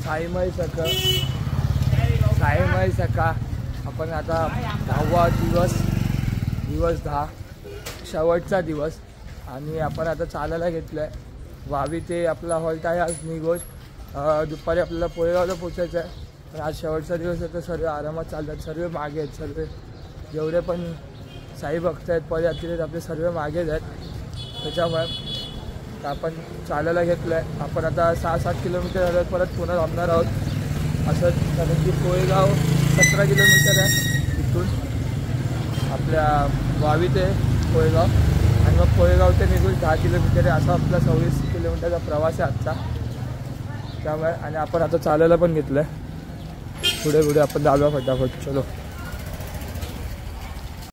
साईमय सखा आपण आता 10वा दिवस 10 शेवटचा दिवस आणि आपण आता चालायला घेतलं आहे. वावी ते आपला हॉल्ट आहे आज निघोज. दुपारी आपल्याला पोळेगावला पोचायचं आहे. पण आज शेवटचा दिवस आहे तर सर्व आरामात चालतात. सर्व मागे आहेत. सर्व जेवढे पण साई भक्त आहेत पदयात्री आहेत आपले सर्व मागेच आहेत. त्याच्यामुळे आपण चालायला घेतलं आहे. आपण आता 6-7 किलोमीटर झालं परत पुन्हा थांबणार आहोत असं. कारण की पोळेगाव 17 किलोमीटर आहे इथून आपल्या वावी ते पोळेगाव आणि मग पोळेगाव ते निघून 10 किलोमीटर आहे. असा आपला 26 किलोमीटरचा प्रवास आहे आजचा. त्यामुळे आणि आपण आता चालायला पण घेतलं आहे. पुढे आपण जाऊया फटाफट. चलो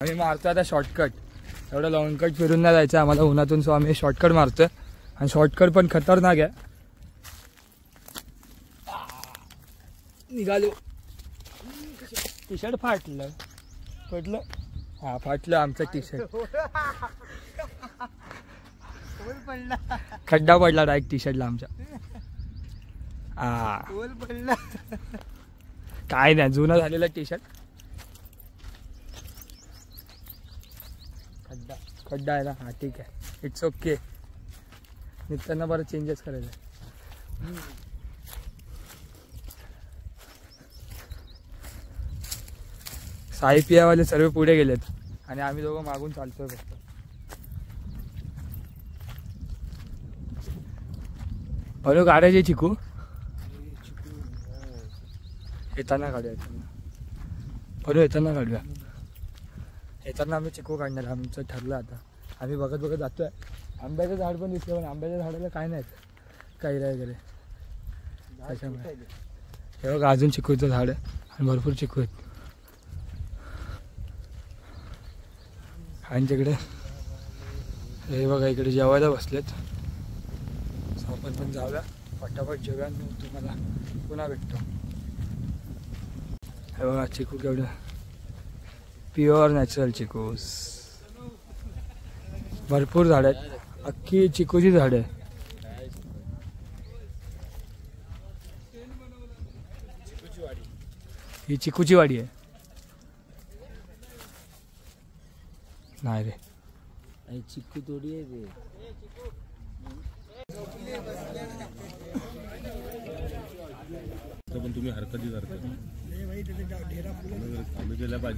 आम्ही मारतो आता शॉर्टकट. एवढं लॉंग कट फिरून नाही जायचं आम्हाला उन्हातून. सो आम्ही शॉर्टकट मारतोय आणि शॉर्टकट पण खतरनाक आहे. निघालो. टी शर्ट फाटलं. हां फाटलं आमचं टी शर्ट. खड्डा पडला डायरेक्ट टी शर्टला आमच्या. काय नाही जुना झालेला टी शर्ट. खड्डा आहे ना. हां ठीक आहे. It's okay. निघताना बरं चेंजेस करायचं. साई पियावाले सर्व पुढे गेलेत आणि आम्ही दोघं मागून चालतोय फक्त. बरोबर काढायचे चिकू येताना काढूया. बरोबर येताना काढूया. येताना आम्ही चिकू काढणार आमचं ठरलं आता. आम्ही बघत जातोय. आंब्याचं झाड पण दिसलं पण आंब्याच्या झाडाला काय नाही कैऱ्या वगैरे. त्याच्यामुळे हे बघा अजून चिकूचं झाड आहे आणि भरपूर चिकू आहेत. आमच्याकडे हे बघा इकडे जेवायला बसलेत. सो आपण पण जाऊया फटाफट जेव्या तुम्हाला पुन्हा भेटतो. हे बघा चिकू केवढं प्युअर नॅचरल चिकूस. भरपूर झाड आहेत. अख्खी चिकूची झाड आहे. ही चिकूची वाडी आहे. नाही रे चिक्कू थोडी आहे ते. पण तुम्ही हरकती करता.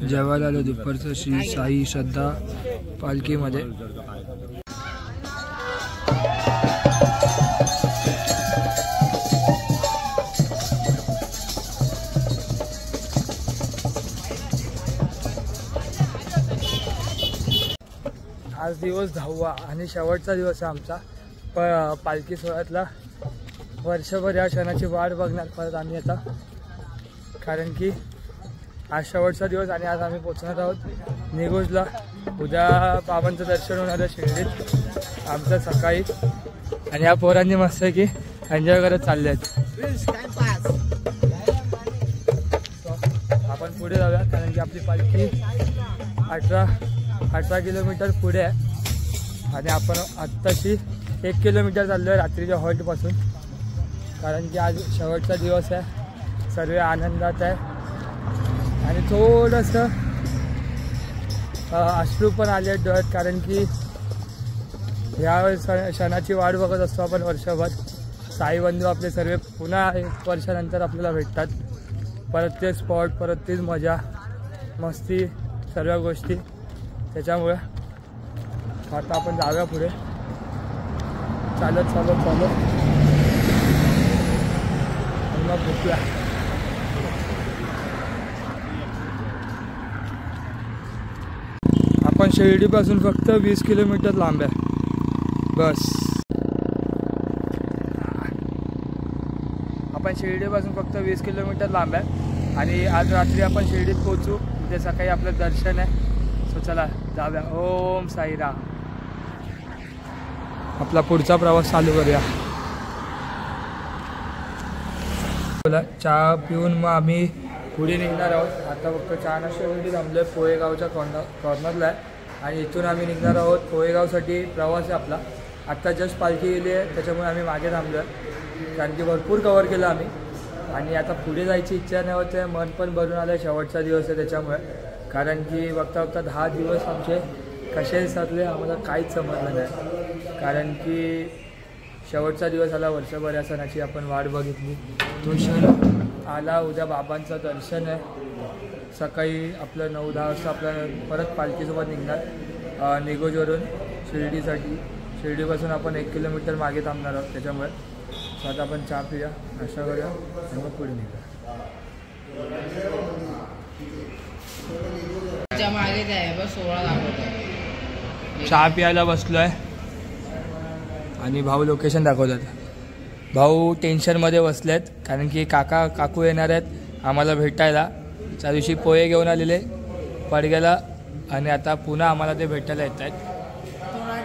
जेवायला आलो दुपारचं श्री साई श्रद्धा पालखीमध्ये. आज दिवस 10वा आणि शेवटचा दिवस आहे आमचा पालखी सोहळ्यातला. वर्षभर या क्षणाची वाट बघणार परत आम्ही आता. कारण की आज शेवटचा दिवस आणि आज आम्ही पोचणार आहोत निघोजला. उद्या बाबांचं दर्शन होणार आहे शिर्डीत आमचं सकाळी. आणि या पोरांनी मस्त की एन्जॉय करत चालले आहेत. आपण पुढे जाऊया कारण की आपली पालखी 18 किलोमीटर पुढे आहे आणि आपण आत्ताशी 1 किलोमीटर चाललो आहे रात्रीच्या हॉल्टपासून. कारण की आज शेवटचा दिवस आहे. सर्व आनंदात आहे आणि थोडंसं अश्रू पण आले आहेत डोळ्यात. कारण की ह्या क्षणाची वाट बघत असतो आपण वर्षभर. साई बंधू आपले सर्व पुन्हा 1 वर्षानंतर आपल्याला भेटतात. परत ते स्पॉट परत तीच मजा मस्ती सर्व गोष्टी. त्याच्यामुळे आता आपण जाऊया पुढे चालत मग भेटूया. आपण शिर्डीपासून फक्त 20 किलोमीटर लांब आहे बस. आपण शिर्डीपासून फक्त 20 किलोमीटर लांब आहे आणि आज रात्री आपण शिर्डीत पोहोचू. उद्या सकाळी आपलं दर्शन आहे. सो चला जाऊया. ओम साईराम. आपला पुढचा प्रवास चालू करूया. चहा पिऊन मग आम्ही पुढे निघणार आहोत. आता फक्त चहा नाश्त्यासाठी थांबलो आहे. पोळेगावच्या कॉर्नरला आहे आणि इथून आम्ही निघणार आहोत पोळेगावसाठी. प्रवास आहे आपला. आत्ता जस्ट पालखी गेली आहे त्याच्यामुळे आम्ही मागे थांबलो आहे. कारण की भरपूर कवर केलं आम्ही. आणि आता पुढे जायची इच्छा नाही होते, मन पण भरून आलं. शेवटचा दिवस आहे त्याच्यामुळे, कारण की बघता बघता 10 दिवस आमचे कसे सरले आम्हाला काहीच समजलं नाही. कारण की शेवटचा दिवस आला, वर्षभर या सणाची आपण वाट बघितली. तो क्षण आला. उद्या बाबांचं दर्शन आहे. सकाळी आपलं 9-10 वाजता आपलं परत पालखीसोबत निघणार निगोजवरून शिर्डीसाठी. शिर्डीपासून आपण 1 किलोमीटर मागे थांबणार आहोत. त्याच्यामुळे आता आपण चहा पिऊया, नाश्ता करूया आणि मग पुढे निघूया. चहा प्यायला बसलो आहे आणि भाऊ लोकेशन दाखवतात. भाऊ टेन्शनमध्ये बसले आहेत, कारण की काकू येणार आहेत आम्हाला भेटायला. त्या दिवशी पोहे घेऊन आलेले पडग्याला आणि आता पुन्हा आम्हाला ते भेटायला येत आहेत.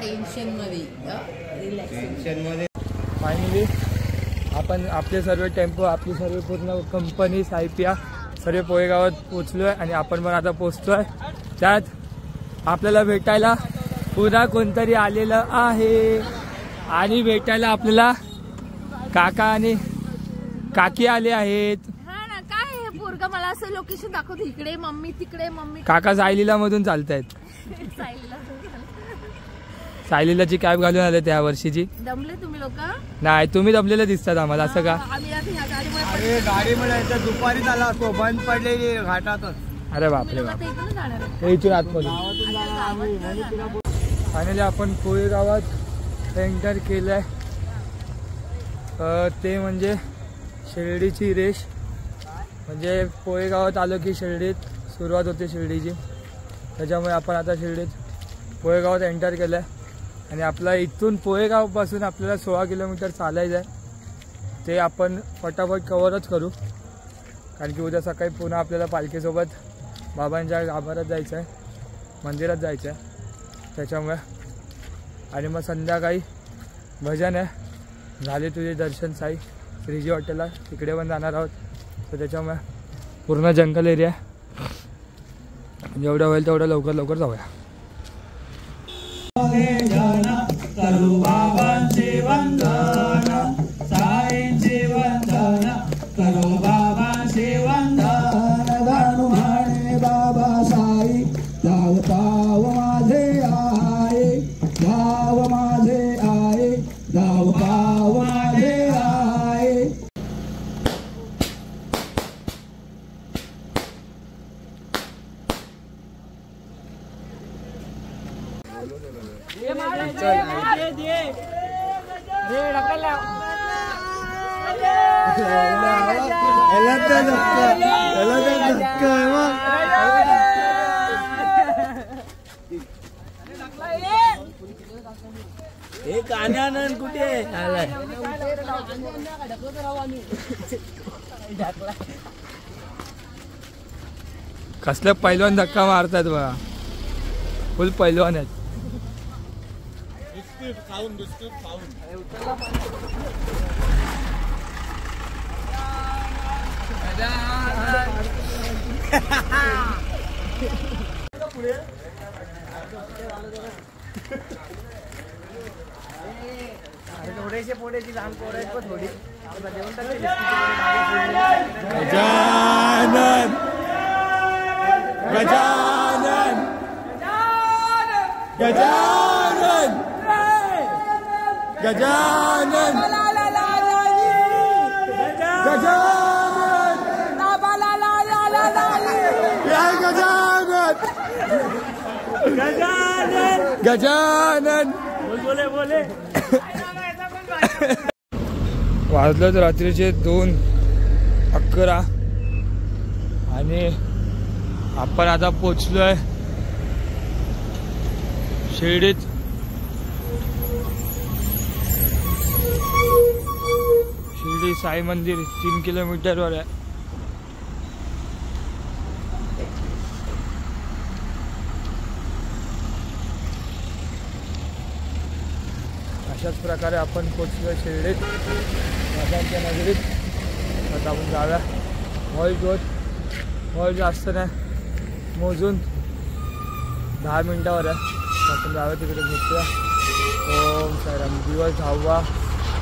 टेन्शनमध्ये फायनली आपण आपले सर्व टेम्पो, आपली सर्व पूर्ण कंपनी सायपिया सर्व पोहेगावात पोचलो आहे आणि आपण पण आता पोचतो आहे. त्यात आपल्याला भेटायला पुन्हा कोणतरी आलेलं आहे आणि भेटायला आपल्याला काका आणि काकी आले आहेत. मला असं लोकेशन दाखवतो, इकडे मम्मी तिकडे मम्मी. काका सायलीला मधून चालतायत. सायलीलाची कॅब घालून आले त्या वर्षीची. दमले तुम्ही लोक? नाही, तुम्ही दमलेले दिसतात आम्हाला. असं का? गाडीमुळे दुपारी झाला असतो, बंद पडलेली घाटातच. अरे बापरे बाप, इथून आतमध्ये. फायनली आपण कोळी गावात एंटर केलंय. ते म्हणजे शिर्डीची रेष. म्हणजे पोहे गावात आलो की शिर्डीत सुरुवात होते शिर्डीची. त्याच्यामुळे आपण आता शिर्डीत पोहे गावात एंटर केलं आहे आणि आपला इथून पोहेगावपासून आपल्याला 16 किलोमीटर चालायचं आहे. ते आपण फटाफट कवरच करू, कारण की उद्या सकाळी पुन्हा आपल्याला पालखीसोबत बाबांच्या गाभाऱ्यात जायचं आहे, मंदिरात जायचं आहे. त्याच्यामुळे आणि मग संध्याकाळी भजन आहे. झाले तुझे दर्शन साई श्रीजी हॉटेलला, तिकडे पण जाणार आहोत. तर त्याच्यामुळे पूर्ण जंगल एरिया, जेवढं होईल तेवढं लवकर जाऊया. करू बाबांचे वंदन, साईंचे वंदन, करू बाबांचे वंदन. गाणू म्हणे बाबा साई, गाव पाव माझे आहे, गाव माझे आहे, गाव पाव माझे आहे. एक आनंद कुठे आलाय? कसलं पैलवान धक्का मारतात बघा, फुल पैलवान आहेत. थोडेसे पोटेची लहान पोर आहेत पण थोडी गजानन गजानन गजानन गजानन गजानन गजानन गजानन बोले वाजलं तर रात्रीचे 2:11 आणि आपण आता पोचलोय शिर्डीत. शिर्डी साई मंदिर 3 किलोमीटरवर आहे. अशाच प्रकारे आपण पोचलो शिर्डीत बाबांच्या नगरीत. आता आपण जाऊया. हॉल जास्त नाही, मोजून 10 मिनिटावर आहे. आपण जाऊया तिकडे भेटूया. ओम साईराम. दिवस 10वा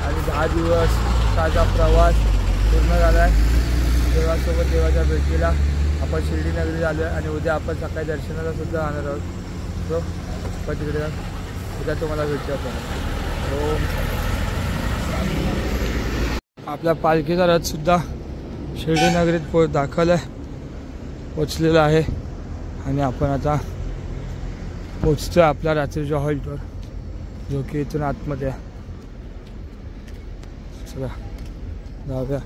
आणि 10 दिवसाचा प्रवास पूर्ण झाला आहे. विठ्ठलासोबत देवाच्या भेटीला आपण शिर्डी नगरी आलो आहे आणि उद्या आपण सकाळी दर्शनाला सुद्धा जाणार आहोत. तो पण तिकडे उद्या तुम्हाला भेटूया आपण. ओम. आपल्या पालखीचा रथसुद्धा शिर्डी नगरीत दाखल आहे, पोचलेला आहे आणि आपण आता पोचतो आपल्या रात्रीच्या हॉल्टवर, जो की इथून आतमध्ये आहे. चला जाऊया.